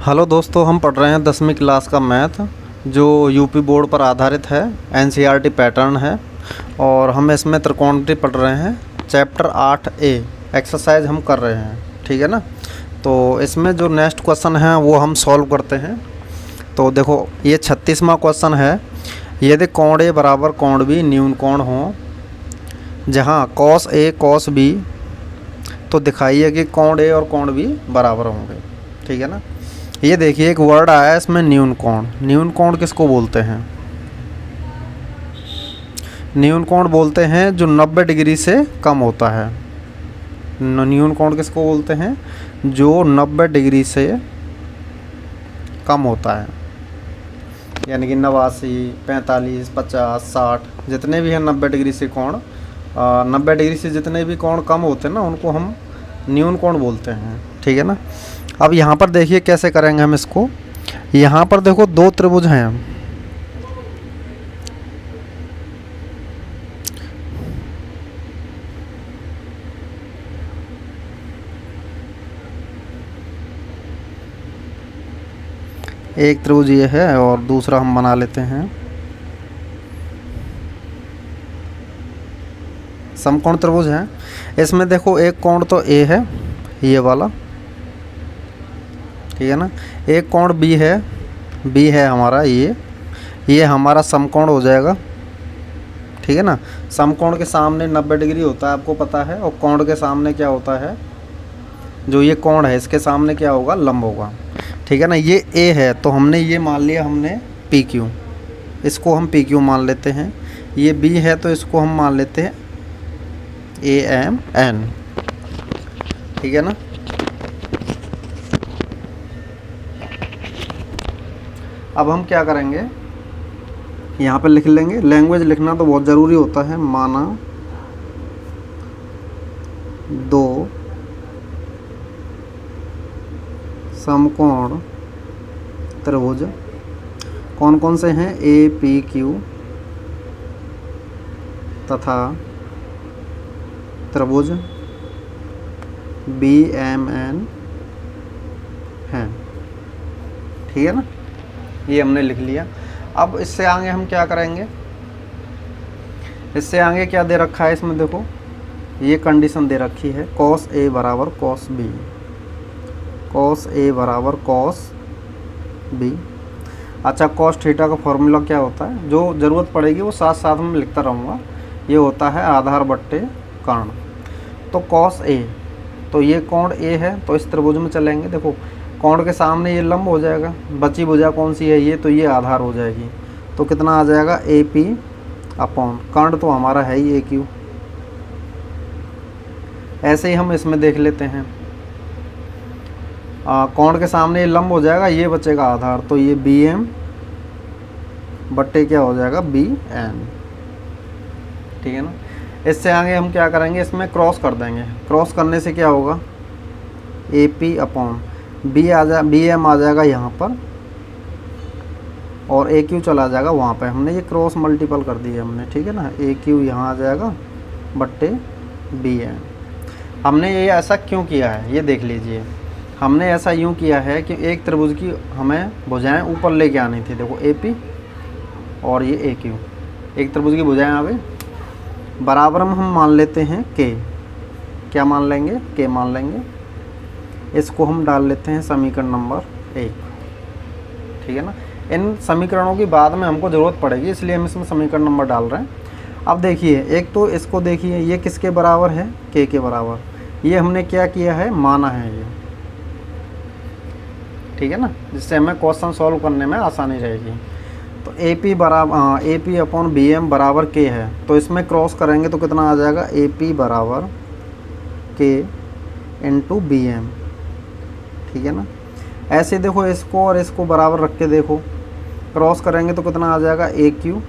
Hello दोस्तों, हम पढ़ रहे हैं 10वीं क्लास का मैथ जो यूपी बोर्ड पर आधारित है। एनसीईआरटी पैटर्न है और हम इसमें त्रिकोणमिति पढ़ रहे हैं। चैप्टर 8A एक्सरसाइज हम कर रहे हैं, ठीक है ना। तो इसमें जो नेक्स्ट क्वेश्चन है वो हम सॉल्व करते हैं। तो देखो, ये 36वां क्वेश्चन है। यदि कोण ए बराबर कोण बी न्यून कोण हो, जहाँ कॉस ए कॉस बी, तो दिखाइए कि कोण ए और कोण बी बराबर होंगे, ठीक है ना। ये देखिए, एक वर्ड आया है इसमें न्यून कोण। न्यून कोण किसको बोलते हैं? न्यून कोण बोलते हैं जो 90 डिग्री से कम होता है। न्यून कोण किसको बोलते हैं? जो 90 डिग्री से कम होता है, यानी कि 89, 45, 50, 60 जितने भी हैं 90 डिग्री से कोण, 90 डिग्री से जितने भी कोण कम होते हैं ना, उनको हम न्यून कोण बोलते हैं, ठीक है ना। अब यहाँ पर देखिए कैसे करेंगे हम इसको। यहाँ पर देखो दो त्रिभुज हैं। एक त्रिभुज ये है और दूसरा हम बना लेते हैं समकोण त्रिभुज है। इसमें देखो एक कोण तो ए है, ये वाला, ठीक है ना। एक कोण बी है हमारा ये हमारा समकोण हो जाएगा, ठीक है ना। समकोण के सामने 90 डिग्री होता है, आपको पता है, और कोण के सामने क्या होता है? जो ये कोण है इसके सामने क्या होगा? लंब होगा, ठीक है ना। ये ए है तो हमने ये मान लिया, हमने पी क्यू, इसको हम पी क्यू मान लेते हैं। ये बी है तो इसको हम मान लेते हैं ए एम एन, ठीक है ना। अब हम क्या करेंगे, यहाँ पे लिख लेंगे। लैंग्वेज लिखना तो बहुत ज़रूरी होता है। माना दो समकोण त्रिभुज कौन कौन से हैं? ए पी क्यू तथा त्रिभुज बी एम एन हैं, ठीक है ना। ये हमने लिख लिया। अब इससे आगे हम क्या करेंगे? इससे आगे क्या दे रखा है इसमें? देखो, ये कंडीशन दे रखी है, कॉस ए बराबर कॉस बी, कॉस ए बराबर कॉस बी। अच्छा, कॉस थीटा का फॉर्मूला क्या होता है? जो ज़रूरत पड़ेगी वो साथ साथ में लिखता रहूँगा। ये होता है आधार बट्टे कर्ण। तो कॉस ए, तो ये कोण ए है तो इस त्रिभुज में चलेंगे। देखो, कोण के सामने ये लंब हो जाएगा, बची भुजा कौन सी है? ये, तो ये आधार हो जाएगी। तो कितना आ जाएगा? ए पी अपॉन कर्ण तो हमारा है ही ए क्यू। ऐसे ही हम इसमें देख लेते हैं। कोण के सामने ये लंब हो जाएगा, ये बचेगा आधार, तो ये बी एम बट्टे क्या हो जाएगा? बी एन, ठीक है ना। इससे आगे हम क्या करेंगे? इसमें क्रॉस कर देंगे। क्रॉस करने से क्या होगा? A P upon B M आ जाएगा यहाँ पर, और ए क्यू चला जाएगा वहाँ पे। हमने ये क्रॉस मल्टीपल कर दिया हमने, ठीक है ना। ए क्यू यहाँ आ जाएगा बट्टे बी एम। हमने ये ऐसा क्यों किया है ये देख लीजिए। हमने ऐसा यूँ किया है कि एक त्रिभुज की हमें भुजाएं ऊपर लेके आनी थी। देखो, ए पी और ये ए क्यू, एक त्रिभुज की भुजाएं आ गई। बराबर में हम मान लेते हैं के। क्या मान लेंगे? के मान लेंगे। इसको हम डाल लेते हैं समीकरण नंबर 1, ठीक है ना। इन समीकरणों की बाद में हमको ज़रूरत पड़ेगी, इसलिए हम इसमें समीकरण नंबर डाल रहे हैं। अब देखिए, एक तो इसको देखिए, ये किसके बराबर है? के बराबर। ये हमने क्या किया है? माना है ये, ठीक है ना, जिससे हमें क्वेश्चन सॉल्व करने में आसानी रहेगी। तो ए पी बराबर A P upon B M बराबर के है, तो इसमें क्रॉस करेंगे तो कितना आ जाएगा? ए पी बराबर के इंटू बी एम, ठीक है ना। ऐसे देखो, इसको और इसको बराबर रख के देखो, क्रॉस करेंगे तो कितना आ जाएगा? ए क्यू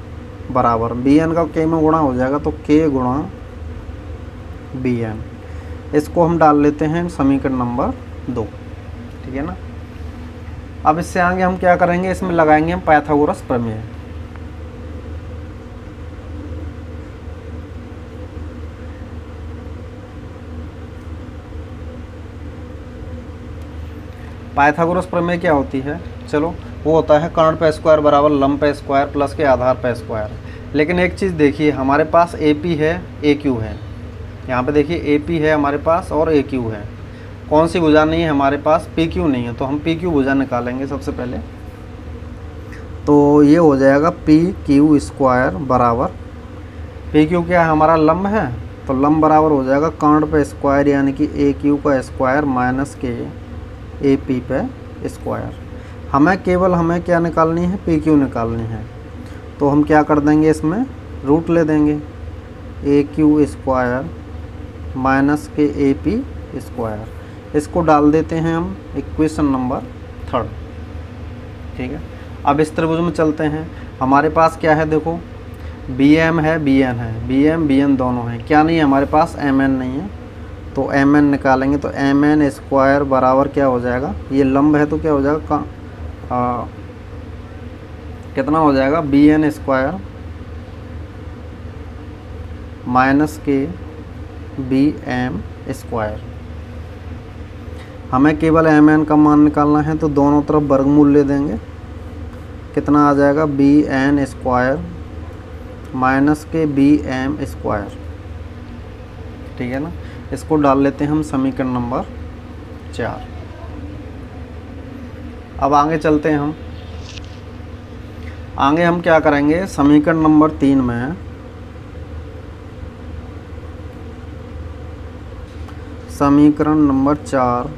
बराबर बी एन का के में गुणा हो जाएगा, तो के गुणा बी एन। इसको हम डाल लेते हैं समीकरण नंबर 2, ठीक है ना। अब इससे आगे हम क्या करेंगे? इसमें लगाएंगे हम पाइथागोरस प्रमेय। पाइथागोरस प्रमेय क्या होती है? चलो वो होता है कर्ण पे स्क्वायर बराबर लंब पे स्क्वायर प्लस के आधार पे स्क्वायर। लेकिन एक चीज़ देखिए, हमारे पास ए पी है, ए क्यू है। यहाँ पे देखिए ए पी है हमारे पास और ए क्यू है। कौन सी भुजा नहीं है हमारे पास? पी क्यू नहीं है। तो हम पी क्यू भुजा निकालेंगे सबसे पहले। तो ये हो जाएगा पी क्यू स्क्वायर बराबर, पी क्यू क्या है हमारा? लंब है। तो लंब बराबर हो जाएगा कर्ण पे स्क्वायर यानी कि ए क्यू का square minus K A P पे स्क्वायर। हमें क्या निकालनी है? पी क्यू निकालनी है। तो हम क्या कर देंगे, इसमें रूट ले देंगे, ए Q square minus K A P square. इसको डाल देते हैं हम इक्वेशन नंबर 3। ठीक है, अब इस त्रिभुज में चलते हैं। हमारे पास क्या है? देखो बी एम है, बी एन है, बी एम बी एन दोनों हैं। क्या नहीं है हमारे पास? एम एन नहीं है। तो एम एन निकालेंगे तो एम एन स्क्वायर बराबर क्या हो जाएगा? ये लंब है तो क्या हो जाएगा? कितना हो जाएगा? B N square minus K B M square. हमें केवल एम एन का मान निकालना है तो दोनों तरफ वर्गमूल ले देंगे। कितना आ जाएगा? B N square minus K B M square. ठीक है ना, इसको डाल लेते हैं हम समीकरण नंबर 4। अब आगे चलते हैं हम। आगे हम क्या करेंगे? समीकरण नंबर 3 में समीकरण नंबर 4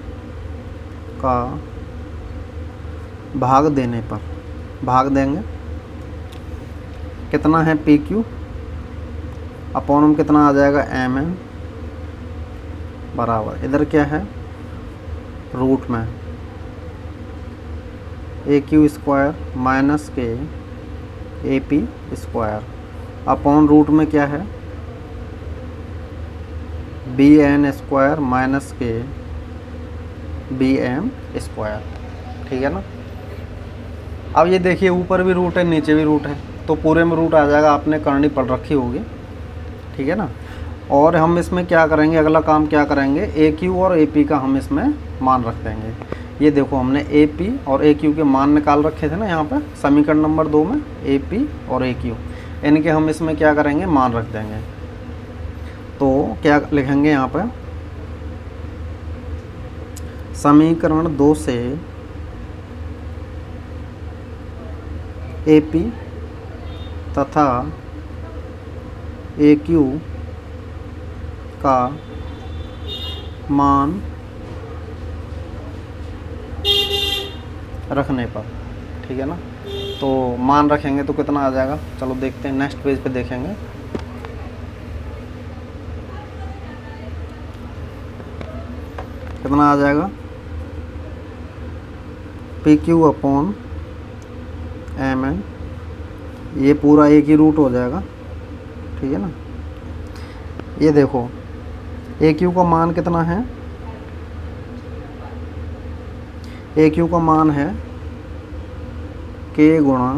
का भाग देने पर भाग देंगे। कितना है? पी क्यू अपॉन में कितना आ जाएगा? एम एन बराबर, इधर क्या है? रूट में ए Q square minus K A P square upon root में क्या है? B N square minus K B M square. ठीक है ना। अब ये देखिए ऊपर भी रूट है नीचे भी रूट है, तो पूरे में रूट आ जाएगा। आपने करनी पढ़ रखी होगी। ठीक है ना। और हम इसमें क्या करेंगे? अगला काम क्या करेंगे? ए क्यू और ए पी का हम इसमें मान रख देंगे। ये देखो हमने ए पी और ए क्यू के मान निकाल रखे थे ना यहाँ पर समीकरण नंबर 2 में, ए पी और ए क्यू, इनके हम इसमें क्या करेंगे? मान रख देंगे। तो क्या लिखेंगे यहाँ पर? समीकरण 2 से ए पी तथा ए क्यू का मान रखने पर। ठीक है ना। तो मान रखेंगे तो कितना आ जाएगा? चलो देखते हैं, नेक्स्ट पेज पे देखेंगे। कितना आ जाएगा? P Q upon M N, ये पूरा एक ही रूट हो जाएगा। ठीक है ना। ये देखो ए क्यू का मान कितना है? ए क्यू का मान है के गुणा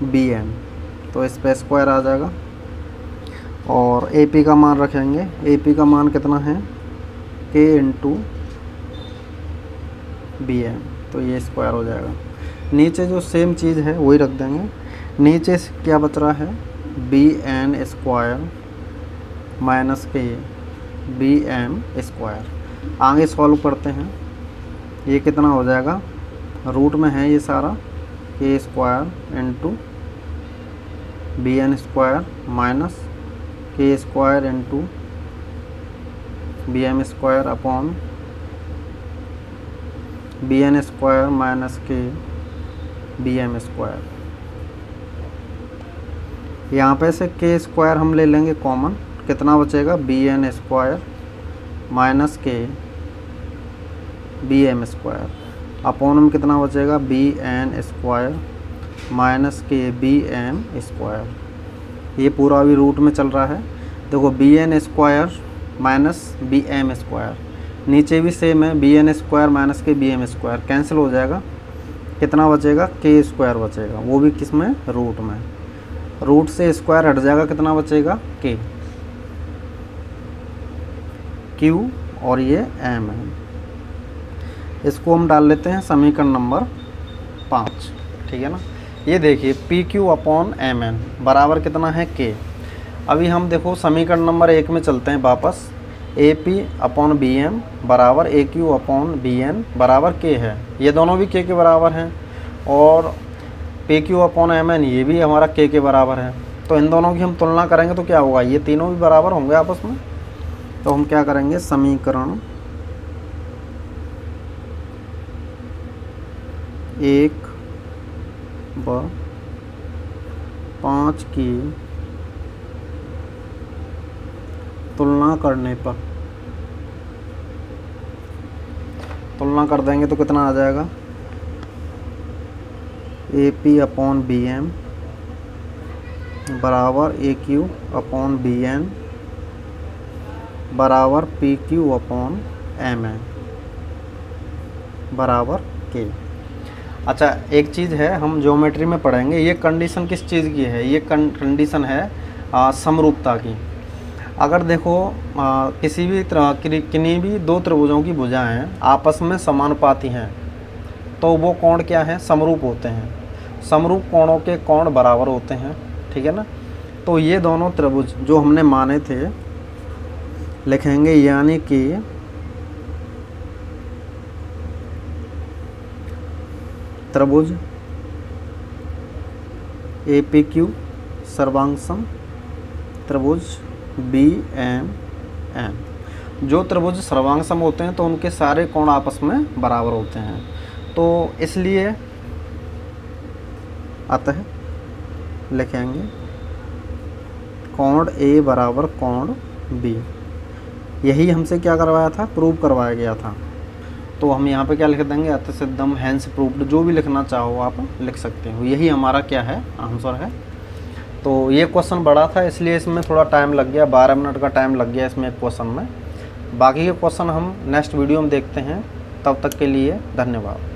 बी एन, तो इस पे स्क्वायर आ जाएगा। और ए पी का मान रखेंगे, ए पी का मान कितना है? के इंटू बी एन, तो ये स्क्वायर हो जाएगा। नीचे जो सेम चीज़ है वही रख देंगे। नीचे से क्या बच रहा है? B N square minus K B M square. आगे सॉल्व करते हैं। ये कितना हो जाएगा? रूट में है ये सारा, K square into B N square minus K square into B M square upon B N square minus K B M square. यहाँ पे से के स्क्वायर हम ले लेंगे कॉमन, कितना बचेगा? B N square minus K B M square upon में कितना बचेगा? B N square minus K B M square. ये पूरा भी रूट में चल रहा है। देखो B N square minus B M square, नीचे भी सेम है, B N square minus K B M square cancel हो जाएगा। कितना बचेगा? के स्क्वायर बचेगा, वो भी किस में? रूट में। रूट से स्क्वायर हट जाएगा, कितना बचेगा? के। क्यू और ये एम है। इसको हम डाल लेते हैं समीकरण नंबर 5, ठीक है ना। ये देखिए P Q upon M N बराबर कितना है के। अभी हम देखो समीकरण नंबर 1 में चलते हैं वापस। A P upon B M बराबर A Q upon B N बराबर के है, ये दोनों भी के बराबर हैं। और P Q upon M N ये भी हमारा के बराबर है। तो इन दोनों की हम तुलना करेंगे तो क्या होगा, ये तीनों भी बराबर होंगे आपस में। तो हम क्या करेंगे, समीकरण 1 व 5 की तुलना करने पर तुलना कर देंगे तो कितना आ जाएगा, A P upon B M बराबर A Q upon B N बराबर P Q upon M N बराबर के। अच्छा एक चीज़ है, हम ज्योमेट्री में पढ़ेंगे, ये कंडीशन किस चीज़ की है, ये कंडीशन है समरूपता की। अगर देखो किसी भी किन्हीं भी दो त्रिभुजों की भुजाएं आपस में समानुपाती हैं तो वो कोण क्या है, समरूप होते हैं। समरूप कोणों के कोण बराबर होते हैं, ठीक है ना। तो ये दोनों त्रिभुज जो हमने माने थे लिखेंगे, यानी कि त्रिभुज ए पी क्यू सर्वांगसम त्रिभुज बी एम एन। जो त्रिभुज सर्वांगसम होते हैं तो उनके सारे कोण आपस में बराबर होते हैं। तो इसलिए अतः लिखेंगे कोण ए बराबर कोण बी। यही हमसे क्या करवाया था, प्रूव करवाया गया था। तो हम यहाँ पे क्या लिख देंगे, अतः सिद्धम हैंस प्रूव्ड, जो भी लिखना चाहो आप लिख सकते हो। यही हमारा क्या है, आंसर है। तो ये क्वेश्चन बड़ा था इसलिए इसमें थोड़ा टाइम लग गया, 12 मिनट का टाइम लग गया इसमें क्वेश्चन में। बाकी के क्वेश्चन हम नेक्स्ट वीडियो में देखते हैं। तब तक के लिए धन्यवाद।